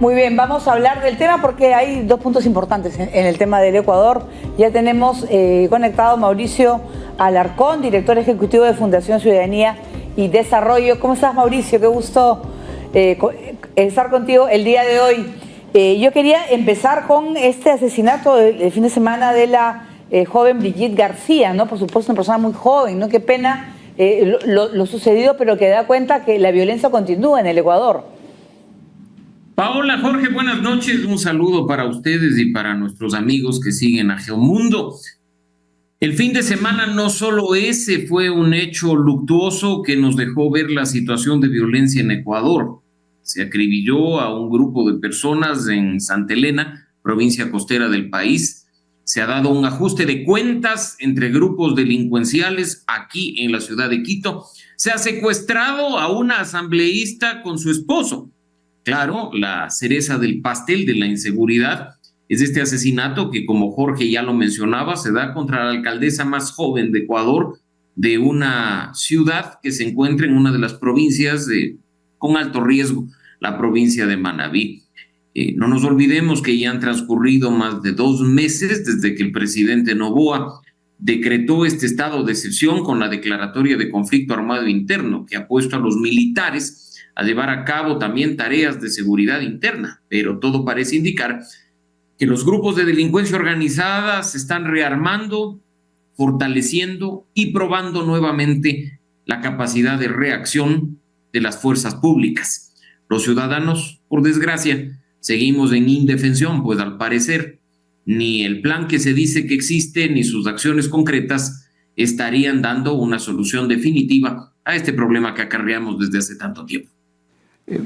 Muy bien, vamos a hablar del tema porque hay dos puntos importantes en el tema del Ecuador. Ya tenemos conectado a Mauricio Alarcón, director ejecutivo de Fundación Ciudadanía y Desarrollo. ¿Cómo estás, Mauricio? Qué gusto estar contigo el día de hoy. Yo quería empezar con este asesinato del fin de semana de la joven Brigitte García, ¿no? Por supuesto, una persona muy joven, ¿no? Qué pena lo sucedido, pero que da cuenta que la violencia continúa en el Ecuador. Paola, Jorge, buenas noches. Un saludo para ustedes y para nuestros amigos que siguen a Geomundo. El fin de semana no solo ese fue un hecho luctuoso que nos dejó ver la situación de violencia en Ecuador. Se acribilló a un grupo de personas en Santa Elena, provincia costera del país. Se ha dado un ajuste de cuentas entre grupos delincuenciales aquí en la ciudad de Quito. Se ha secuestrado a una asambleísta con su esposo. Claro, la cereza del pastel de la inseguridad es este asesinato que, como Jorge ya lo mencionaba, se da contra la alcaldesa más joven de Ecuador, de una ciudad que se encuentra en una de las provincias con alto riesgo, la provincia de Manabí. No nos olvidemos que ya han transcurrido más de 2 meses desde que el presidente Noboa decretó este estado de excepción con la declaratoria de conflicto armado interno, que ha puesto a los militares a llevar a cabo también tareas de seguridad interna, pero todo parece indicar que los grupos de delincuencia organizada se están rearmando, fortaleciendo y probando nuevamente la capacidad de reacción de las fuerzas públicas. Los ciudadanos, por desgracia, seguimos en indefensión, pues al parecer ni el plan que se dice que existe ni sus acciones concretas estarían dando una solución definitiva a este problema que acarreamos desde hace tanto tiempo.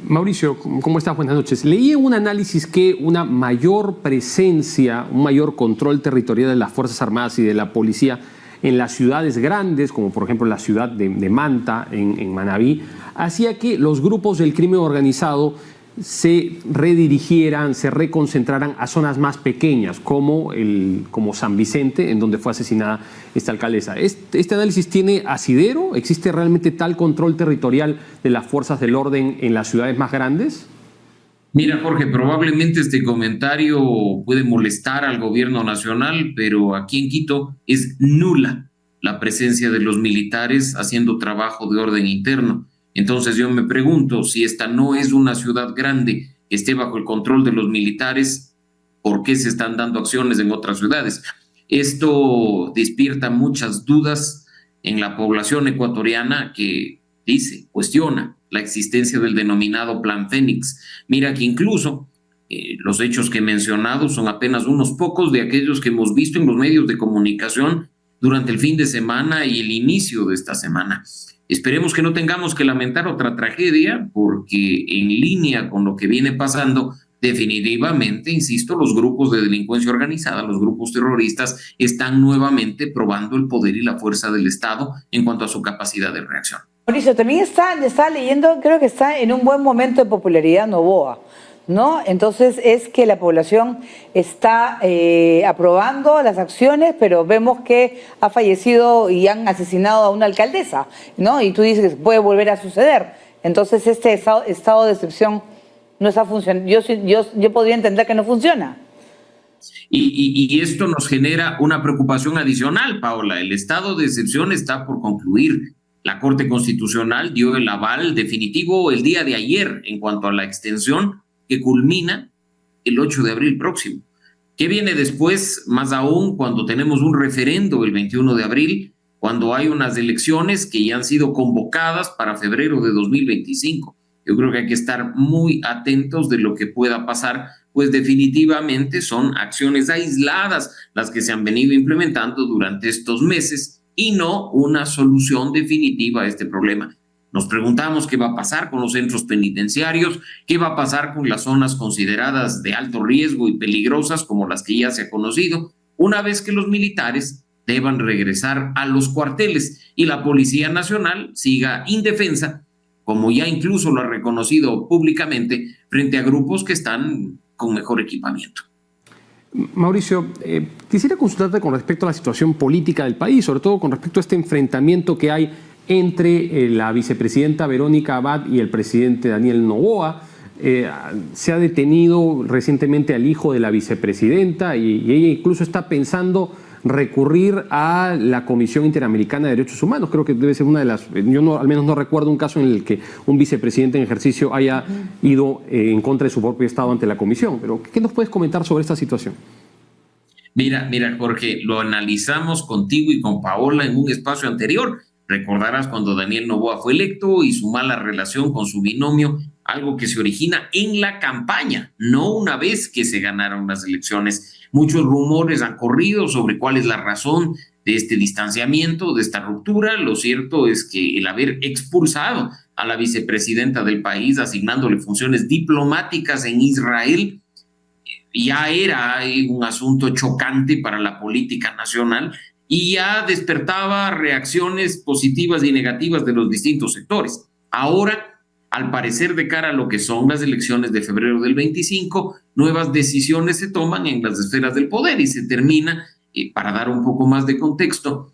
Mauricio, ¿cómo estás? Buenas noches. Leí en un análisis que una mayor presencia, un mayor control territorial de las Fuerzas Armadas y de la policía en las ciudades grandes, como por ejemplo la ciudad de Manta, en Manabí, hacía que los grupos del crimen organizado se redirigieran, se reconcentraran a zonas más pequeñas, como San Vicente, en donde fue asesinada esta alcaldesa. ¿Este análisis tiene asidero? ¿Existe realmente tal control territorial de las fuerzas del orden en las ciudades más grandes? Mira, Jorge, probablemente este comentario puede molestar al gobierno nacional, pero aquí en Quito es nula la presencia de los militares haciendo trabajo de orden interno. Entonces yo me pregunto, si esta no es una ciudad grande que esté bajo el control de los militares, ¿por qué se están dando acciones en otras ciudades? Esto despierta muchas dudas en la población ecuatoriana que cuestiona la existencia del denominado Plan Fénix. Mira que incluso los hechos que he mencionado son apenas unos pocos de aquellos que hemos visto en los medios de comunicación durante el fin de semana y el inicio de esta semana. Esperemos que no tengamos que lamentar otra tragedia, porque en línea con lo que viene pasando, definitivamente, insisto, los grupos de delincuencia organizada, los grupos terroristas, están nuevamente probando el poder y la fuerza del Estado en cuanto a su capacidad de reacción. Mauricio, también está leyendo, creo que está en un buen momento de popularidad Noboa, ¿no? Entonces es que la población está aprobando las acciones, pero vemos que ha fallecido y han asesinado a una alcaldesa, ¿no? Y tú dices que puede volver a suceder. Entonces este estado de excepción no está funcionando. Yo podría entender que no funciona. Y esto nos genera una preocupación adicional, Paola. El estado de excepción está por concluir. La Corte Constitucional dio el aval definitivo el día de ayer en cuanto a la extensión que culmina el 8 de abril próximo. ¿Qué viene después? Más aún cuando tenemos un referendo el 21 de abril, cuando hay unas elecciones que ya han sido convocadas para febrero de 2025. Yo creo que hay que estar muy atentos de lo que pueda pasar, pues definitivamente son acciones aisladas las que se han venido implementando durante estos meses y no una solución definitiva a este problema. Nos preguntamos qué va a pasar con los centros penitenciarios, qué va a pasar con las zonas consideradas de alto riesgo y peligrosas como las que ya se ha conocido, una vez que los militares deban regresar a los cuarteles y la Policía Nacional siga indefensa, como ya incluso lo ha reconocido públicamente, frente a grupos que están con mejor equipamiento. Mauricio, quisiera consultarte con respecto a la situación política del país, sobre todo con respecto a este enfrentamiento que hay entre la vicepresidenta Verónica Abad y el presidente Daniel Noboa. se ha detenido recientemente al hijo de la vicepresidenta y ella incluso está pensando recurrir a la Comisión Interamericana de Derechos Humanos. Creo que debe ser una de las... Yo no, al menos no recuerdo un caso en el que un vicepresidente en ejercicio haya ido en contra de su propio Estado ante la Comisión. Pero, ¿qué nos puedes comentar sobre esta situación? Mira, Jorge, lo analizamos contigo y con Paola en un espacio anterior. Recordarás cuando Daniel Noboa fue electo y su mala relación con su binomio, algo que se origina en la campaña, no una vez que se ganaron las elecciones. Muchos rumores han corrido sobre cuál es la razón de este distanciamiento, de esta ruptura. Lo cierto es que el haber expulsado a la vicepresidenta del país, asignándole funciones diplomáticas en Israel, ya era un asunto chocante para la política nacional y ya despertaba reacciones positivas y negativas de los distintos sectores. Ahora, al parecer, de cara a lo que son las elecciones de febrero del 25, nuevas decisiones se toman en las esferas del poder y se termina, para dar un poco más de contexto,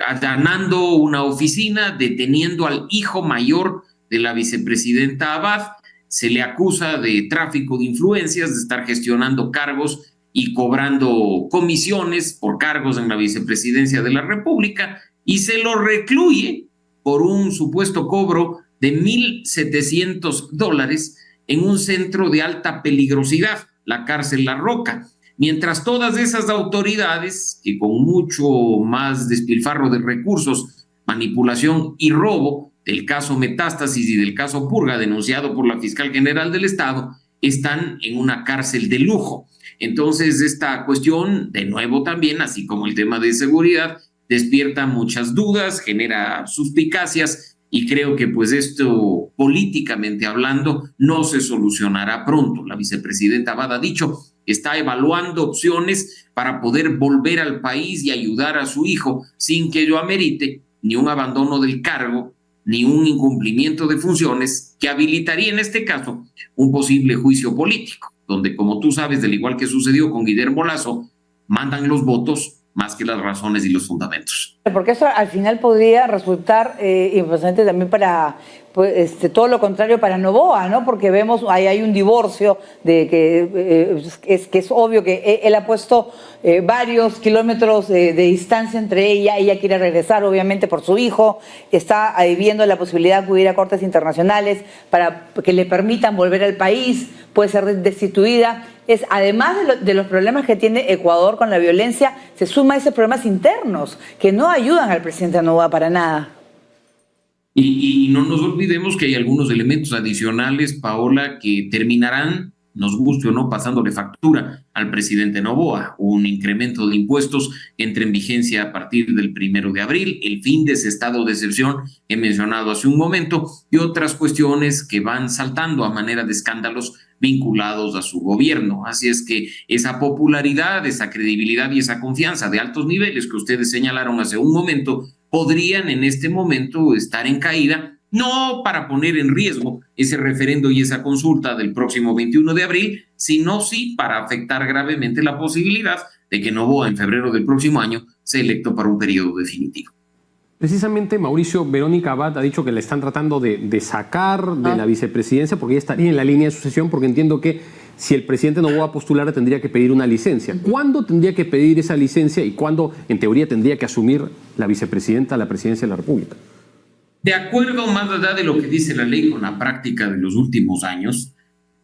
allanando una oficina, deteniendo al hijo mayor de la vicepresidenta Abad. Se le acusa de tráfico de influencias, de estar gestionando cargos y cobrando comisiones por cargos en la vicepresidencia de la República, y se lo recluye por un supuesto cobro de $1,700 en un centro de alta peligrosidad, la cárcel La Roca. Mientras todas esas autoridades, que con mucho más despilfarro de recursos, manipulación y robo del caso Metástasis y del caso Purga, denunciado por la fiscal general del Estado, están en una cárcel de lujo. Entonces, esta cuestión, de nuevo también, así como el tema de seguridad, despierta muchas dudas, genera suspicacias, y creo que pues esto, políticamente hablando, no se solucionará pronto. La vicepresidenta Abad ha dicho que está evaluando opciones para poder volver al país y ayudar a su hijo sin que ello amerite ni un abandono del cargo ni un incumplimiento de funciones que habilitaría en este caso un posible juicio político, donde, como tú sabes, del igual que sucedió con Guillermo Lasso, mandan los votos más que las razones y los fundamentos. Porque eso al final podría resultar importante también para pues, todo lo contrario para Noboa, ¿no? Porque vemos ahí hay un divorcio de que es obvio que él ha puesto varios kilómetros de distancia entre ella quiere regresar obviamente por su hijo, está viendo la posibilidad de acudir a cortes internacionales para que le permitan volver al país, puede ser destituida. Además de los problemas que tiene Ecuador con la violencia, se suma a esos problemas internos que no ayudan al presidente Noboa para nada. Y no nos olvidemos que hay algunos elementos adicionales, Paola, que terminarán, nos guste o no, pasándole factura al presidente Noboa. Un incremento de impuestos que entra en vigencia a partir del 1 de abril, el fin de ese estado de excepción que he mencionado hace un momento, y otras cuestiones que van saltando a manera de escándalos vinculados a su gobierno. Así es que esa popularidad, esa credibilidad y esa confianza de altos niveles que ustedes señalaron hace un momento podrían en este momento estar en caída, no para poner en riesgo ese referendo y esa consulta del próximo 21 de abril, sino sí para afectar gravemente la posibilidad de que Noboa en febrero del próximo año sea electo para un periodo definitivo. Precisamente, Mauricio, Verónica Abad ha dicho que le están tratando de sacar de la vicepresidencia porque ella estaría en la línea de sucesión, porque entiendo que si el presidente Noboa postulara tendría que pedir una licencia. ¿Cuándo tendría que pedir esa licencia y cuándo, en teoría, tendría que asumir la vicepresidenta la presidencia de la República? De acuerdo, más allá de lo que dice la ley con la práctica de los últimos años,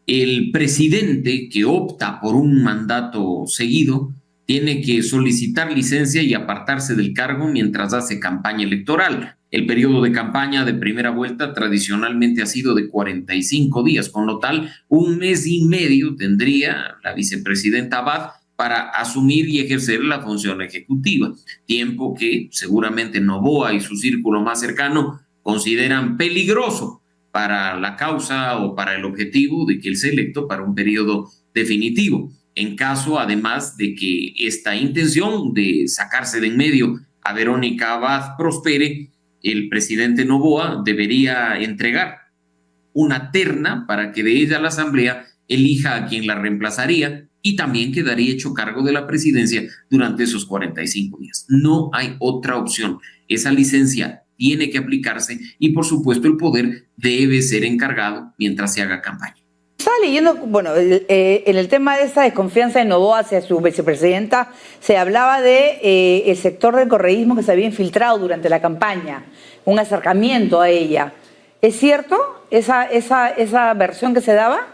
el presidente que opta por un mandato seguido tiene que solicitar licencia y apartarse del cargo mientras hace campaña electoral. El periodo de campaña de primera vuelta tradicionalmente ha sido de 45 días, con lo tal, 1 mes y medio tendría la vicepresidenta Abad para asumir y ejercer la función ejecutiva, tiempo que seguramente Noboa y su círculo más cercano consideran peligroso para la causa o para el objetivo de que él sea electo para un periodo definitivo. En caso, además, de que esta intención de sacarse de en medio a Verónica Abad prospere, el presidente Noboa debería entregar una terna para que de ella la Asamblea elija a quien la reemplazaría y también quedaría hecho cargo de la presidencia durante esos 45 días. No hay otra opción. Esa licencia tiene que aplicarse y, por supuesto, el poder debe ser encargado mientras se haga campaña. estaba leyendo, bueno, en el tema de esta desconfianza de Noboa hacia su vicepresidenta, se hablaba de el sector del correísmo que se había infiltrado durante la campaña, un acercamiento a ella. ¿Es cierto esa versión que se daba?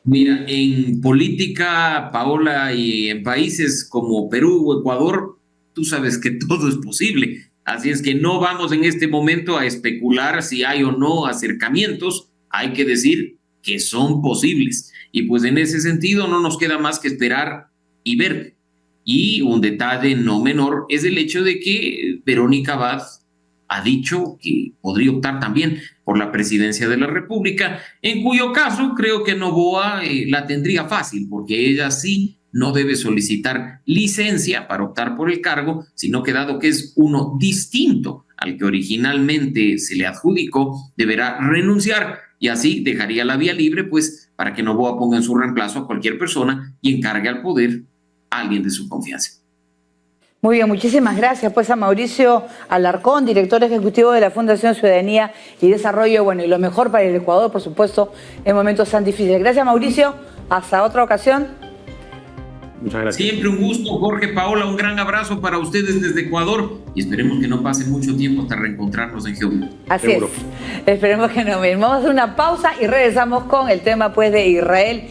Mira, en política, Paola, y en países como Perú o Ecuador, tú sabes que todo es posible. Así es que no vamos en este momento a especular si hay o no acercamientos. Hay que decir que son posibles. Y pues en ese sentido no nos queda más que esperar y ver. Y un detalle no menor es el hecho de que Verónica Abad ha dicho que podría optar también por la presidencia de la República, en cuyo caso creo que Noboa la tendría fácil, porque ella sí no debe solicitar licencia para optar por el cargo, sino que dado que es uno distinto al que originalmente se le adjudicó, deberá renunciar y así dejaría la vía libre pues para que Noboa ponga en su reemplazo a cualquier persona y encargue al poder a alguien de su confianza. Muy bien, muchísimas gracias pues a Mauricio Alarcón, director ejecutivo de la Fundación Ciudadanía y Desarrollo, bueno, y lo mejor para el Ecuador, por supuesto, en momentos tan difíciles. Gracias, Mauricio, hasta otra ocasión. Muchas gracias. Siempre un gusto, Jorge, Paola, un gran abrazo para ustedes desde Ecuador y esperemos que no pase mucho tiempo hasta reencontrarnos en Geomundo. Así Seguro. es, esperemos que no. Vamos a hacer una pausa y regresamos con el tema pues de Israel